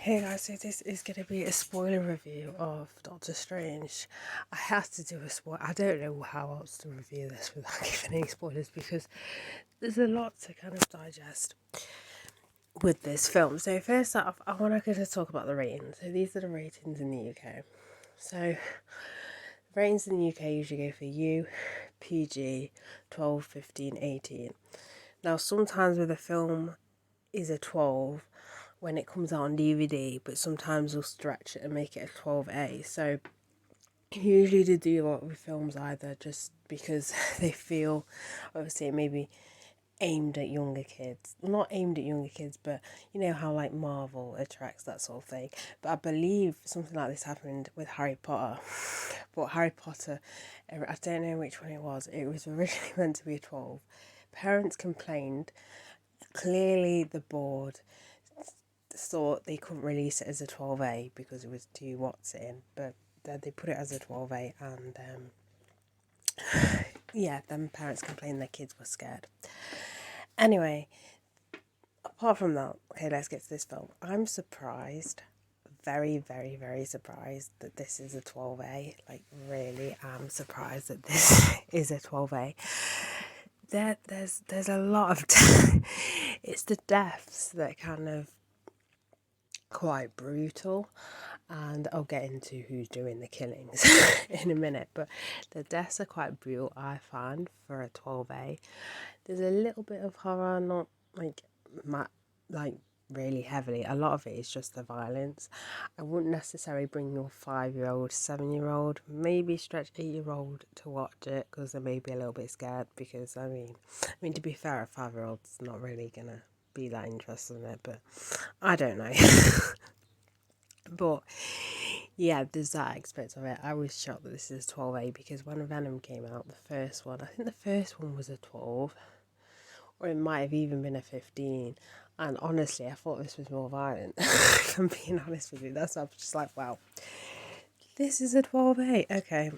Hey guys, so this is going to be a spoiler review of Doctor Strange. I have to do a spoiler. I don't know how else to review this without giving any spoilers because there's a lot to kind of digest with this film. So first off, I want to talk about the ratings. So these are the ratings in the UK. So ratings in the UK usually go for U, PG, 12, 15, 18. Now sometimes with a film is a 12 when it comes out on DVD, but sometimes they'll stretch it and make it a 12A. So usually they do a lot with films either just because they feel, obviously it may be aimed at younger kids. Not aimed at younger kids, but you know how like Marvel attracts that sort of thing. But I believe something like this happened with Harry Potter. But Harry Potter, I don't know which one it was. It was originally meant to be a 12. Parents complained. Clearly the board thought they couldn't release it as a 12A because it was too what's in, but they put it as a 12A, and yeah, then parents complained their kids were scared. Anyway, apart from that, okay, let's get to this film. I'm surprised, very, very, very surprised that this is a 12A. Like, really am surprised that this is a 12A. There's a lot of it's the deaths that kind of quite brutal, and I'll get into who's doing the killings in a minute, but the deaths are quite brutal, I find, for a 12A. There's a little bit of horror, not like like really heavily. A lot of it is just the violence. I wouldn't necessarily bring your 5-year-old, 7-year-old, maybe stretch 8-year-old to watch it because they may be a little bit scared, because I mean to be fair, a 5-year-old's not really gonna be that interested in it, but I don't know. But yeah, there's that aspect of it. I was shocked that this is 12A because when Venom came out, the first one, I think the first one was a 12, or it might have even been a 15. And honestly, I thought this was more violent. If I'm being honest with you, that's why I was just like, wow, this is a 12A. Okay,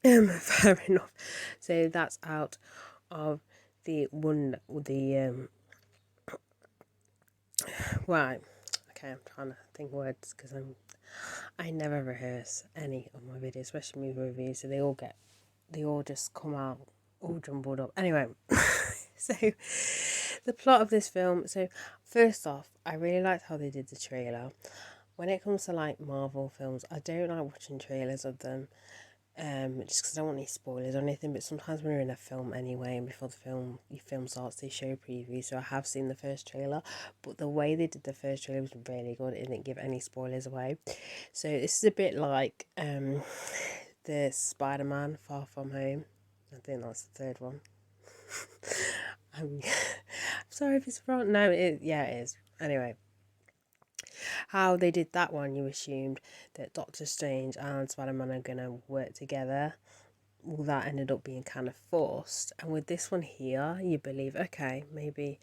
fair enough. So that's out of the one, right. Okay, I'm trying to think words because I never rehearse any of my videos, especially movie reviews, so they all just come out all jumbled up. Anyway, so the plot of this film. So first off, I really liked how they did the trailer. When it comes to like Marvel films, I don't like watching trailers of them. Just because I don't want any spoilers or anything, but sometimes when you're in a film anyway, and before your film starts, they show previews. So I have seen the first trailer, but the way they did the first trailer was really good. It didn't give any spoilers away. So this is a bit like the Spider-Man Far From Home. I think that's the third one. I'm sorry if it's wrong. No, it is. Anyway, how they did that one, you assumed that Doctor Strange and Spider-Man are going to work together. Well, that ended up being kind of forced. And with this one here, you believe, okay, maybe,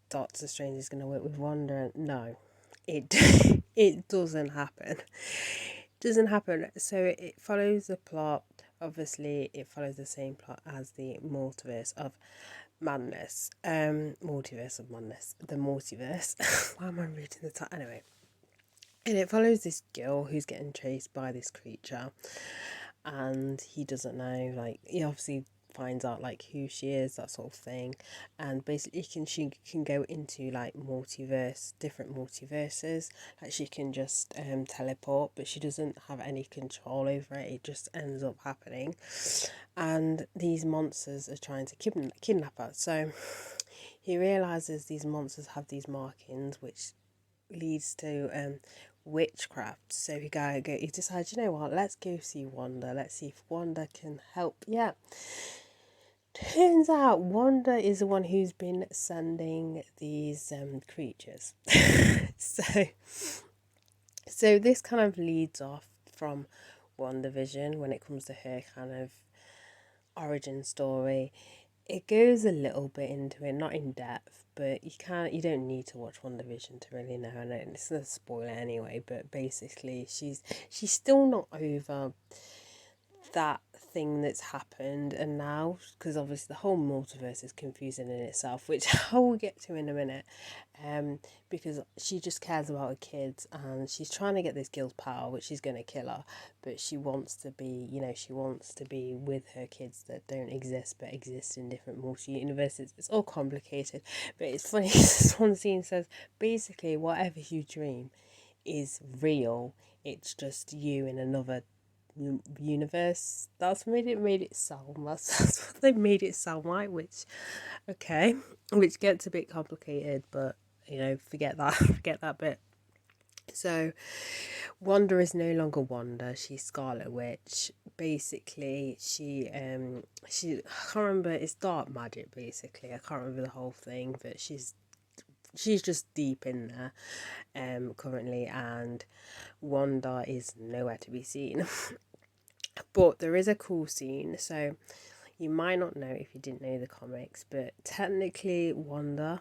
Doctor Strange is going to work with Wanda. No, it it doesn't happen. Doesn't happen. So it follows the plot. Obviously, it follows the same plot as the multiverse of madness. Multiverse of madness. The multiverse. Why am I reading the title? Anyway. And it follows this girl who's getting chased by this creature, and he doesn't know, like, he obviously finds out like who she is, that sort of thing, and basically she can go into like different multiverses, like she can just teleport, but she doesn't have any control over it. It just ends up happening, and these monsters are trying to kidnap her. So he realizes these monsters have these markings, which leads to witchcraft. So he decides, you know what, let's go see Wanda. Let's see if Wanda can help. Yeah. Turns out Wanda is the one who's been sending these creatures. so so this kind of leads off from WandaVision when it comes to her kind of origin story. It goes a little bit into it, not in depth, but you don't need to watch WandaVision to really know. And it's a spoiler anyway, but basically she's still not over that thing that's happened, and now, because obviously the whole multiverse is confusing in itself, which I will get to in a minute, because she just cares about her kids, and she's trying to get this girl's power, which is going to kill her, but she wants to be, she wants to be with her kids that don't exist but exist in different multi-universes. It's all complicated, but it's funny. This one scene says basically whatever you dream is real, it's just you in another universe. That's made it sound. That's what they made it sound like. Which gets a bit complicated, but forget that, forget that bit. So, Wanda is no longer Wanda. She's Scarlet Witch. Basically, she I can't remember. It's dark magic. Basically, I can't remember the whole thing, but she's just deep in there, currently, and Wanda is nowhere to be seen. But there is a cool scene, so you might not know if you didn't know the comics, but technically Wanda,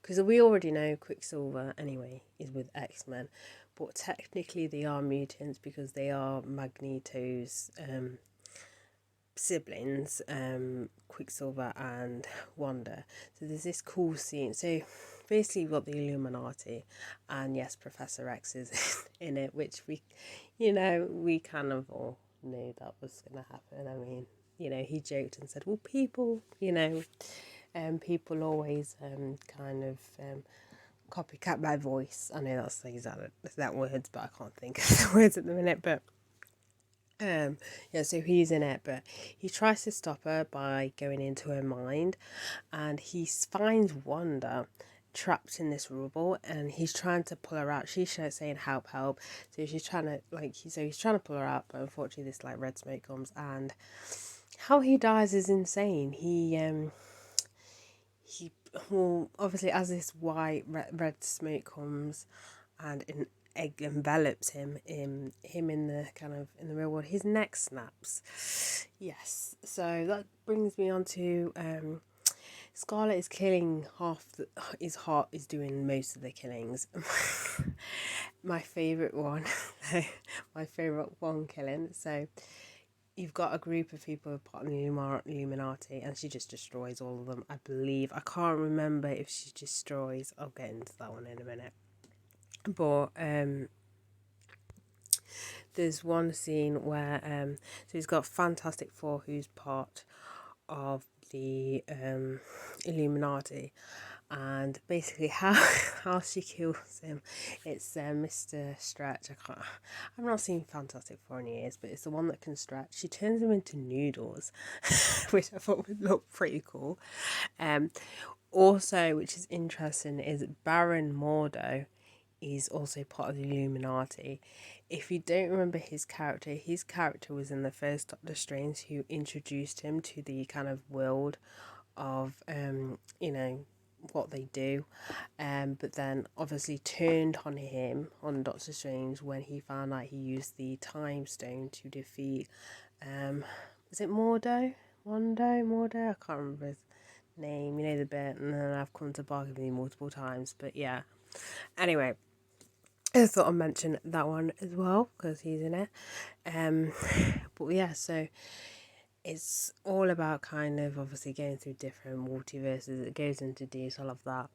because we already know Quicksilver anyway is with X-Men, but technically they are mutants because they are Magneto's siblings, Quicksilver and Wanda. So there's this cool scene. So basically you've got the Illuminati, and yes, Professor X is in it, which we kind of all knew that was going to happen. I mean, he joked and said, well, people, people always kind of copycat my voice. I know that's that words, but I can't think of the words at the minute, but so he's in it, but he tries to stop her by going into her mind, and he finds Wanda trapped in this rubble, and he's trying to pull her out. She's saying help, help. So she's trying to he's trying to pull her out, but unfortunately this red smoke comes, and how he dies is insane. He well, obviously as this white red smoke comes and egg envelops him in the kind of in the real world, his neck snaps. Yes, so that brings me on to Scarlet is killing his heart is doing most of the killings. My favourite one killing. So you've got a group of people who are part of the Illuminati, and she just destroys all of them, I believe. I can't remember if she destroys. I'll get into that one in a minute. But there's one scene where so he's got Fantastic Four, who's part of the Illuminati, and basically how she kills him, it's Mr. Stretch. I've not seen Fantastic Four in years, but it's the one that can stretch. She turns him into noodles, which I thought would look pretty cool. Also, which is interesting, is Baron Mordo is also part of the Illuminati. If you don't remember his character was in the first Doctor Strange, who introduced him to the kind of world of what they do, but then obviously turned on Doctor Strange when he found out he used the Time Stone to defeat was it Mordo? I can't remember his name, the bit, and then I've come to bargain with you multiple times, but yeah. Anyway, I thought I'd mention that one as well because he's in it. But yeah, so it's all about kind of obviously going through different multiverses. It goes into detail of that.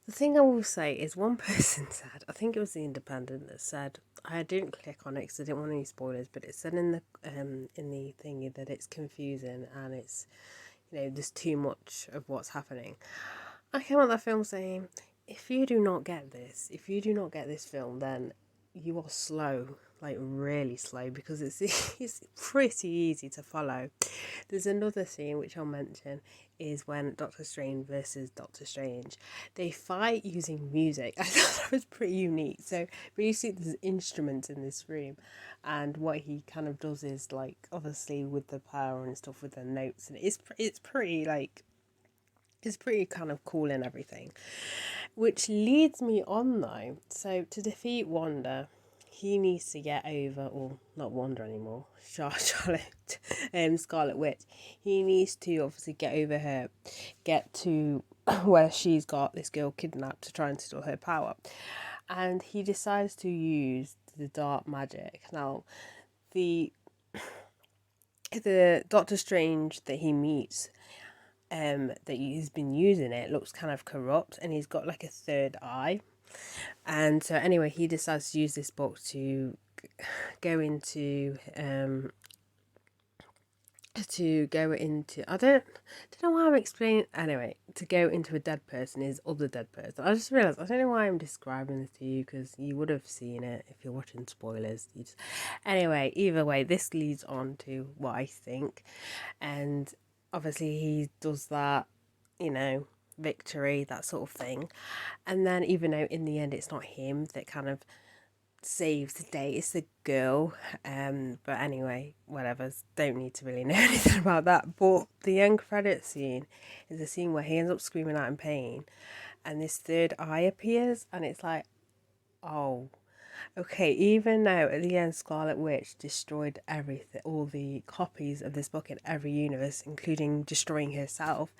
The thing I will say is one person said, I think it was The Independent that said, I didn't click on it because I didn't want any spoilers, but it said in the thingy that it's confusing and it's, there's too much of what's happening. I came out that film saying, if you do not get this film, then you are slow, like really slow, because it's pretty easy to follow. There's another scene which I'll mention is when Doctor Strange versus Doctor Strange, they fight using music. I thought that was pretty unique. So basically there's instruments in this room, and what he kind of does is, like, obviously with the power and stuff with the notes, and it's pretty kind of cool and everything. Which leads me on though, so to defeat Wanda, he needs to get over, or not Wanda anymore, Charlotte, Scarlet Witch. He needs to obviously get to where she's got this girl kidnapped to try and steal her power. And he decides to use the dark magic. Now, the the Doctor Strange that he meets, that he's been using it, looks kind of corrupt, and he's got like a third eye. And so anyway, he decides to use this book to go into I don't know why I'm explaining, anyway, to go into a dead person, his other dead person. I just realised I don't know why I'm describing this to you, because you would have seen it if you're watching spoilers. Anyway, either way, this leads on to what I think, and obviously he does that, victory, that sort of thing. And then, even though in the end it's not him that kind of saves the day, it's the girl. But anyway, whatever. Don't need to really know anything about that. But the end credit scene is a scene where he ends up screaming out in pain, and this third eye appears, and it's like, oh, okay. Even though at the end Scarlet Witch destroyed everything, all the copies of this book in every universe, including destroying herself,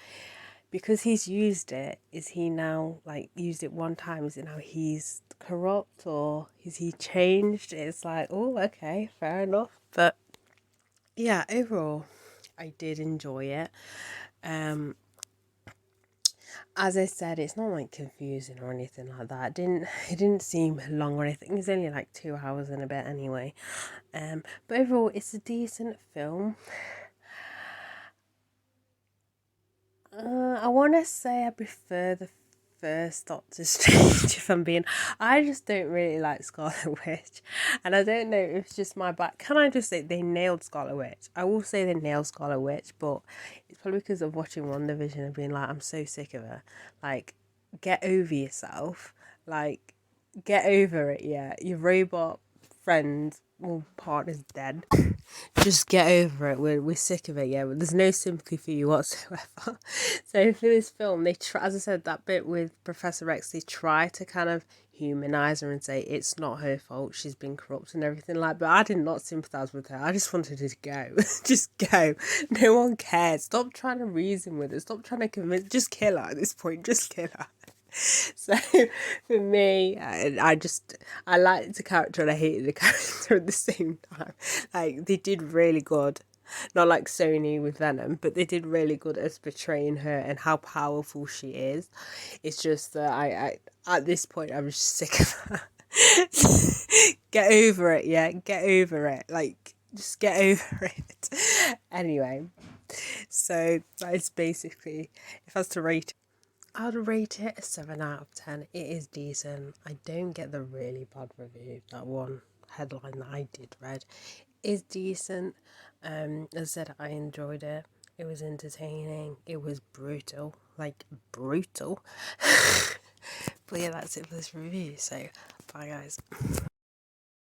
because he's used it, is he now, like, used it one time, is it now he's corrupt, or is he changed? It's like, oh, okay, fair enough. But yeah, overall, I did enjoy it. As I said, it's not like confusing or anything like that. It didn't seem long or anything. It's only like 2 hours and a bit anyway. But overall, it's a decent film. I want to say I prefer the first Doctor Strange, if I'm being... I just don't really like Scarlet Witch. And I don't know if it's just my back. Can I just say they nailed Scarlet Witch? I will say they nailed Scarlet Witch, but it's probably because of watching WandaVision and being like, I'm so sick of her. Like, get over yourself. Like, get over it, yeah. Your robot friend or partner's dead. Just get over it. We're sick of it, yeah. There's no sympathy for you whatsoever. So for this film, they try, as I said, that bit with Professor X, they try to kind of humanize her and say it's not her fault, she's been corrupt and everything like. But I did not sympathize with her. I just wanted her to go. Just go. No one cares. Stop trying to reason with her. Stop trying to convince. Just kill her at this point. Just kill her. So for me, I liked the character and I hated the character at the same time. Like, they did really good, not like Sony with Venom, but they did really good as portraying her and how powerful she is. It's just that I at this point I was just sick of her. Get over it, yeah, get over it. Like, just get over it. Anyway, so that is basically, if I was to rate it, I'd rate it a 7 out of 10. It is decent. I don't get the really bad review. That one headline that I did read is decent. As I said, I enjoyed it. It was entertaining. It was brutal. Like, brutal. But yeah, that's it for this review. So, bye guys.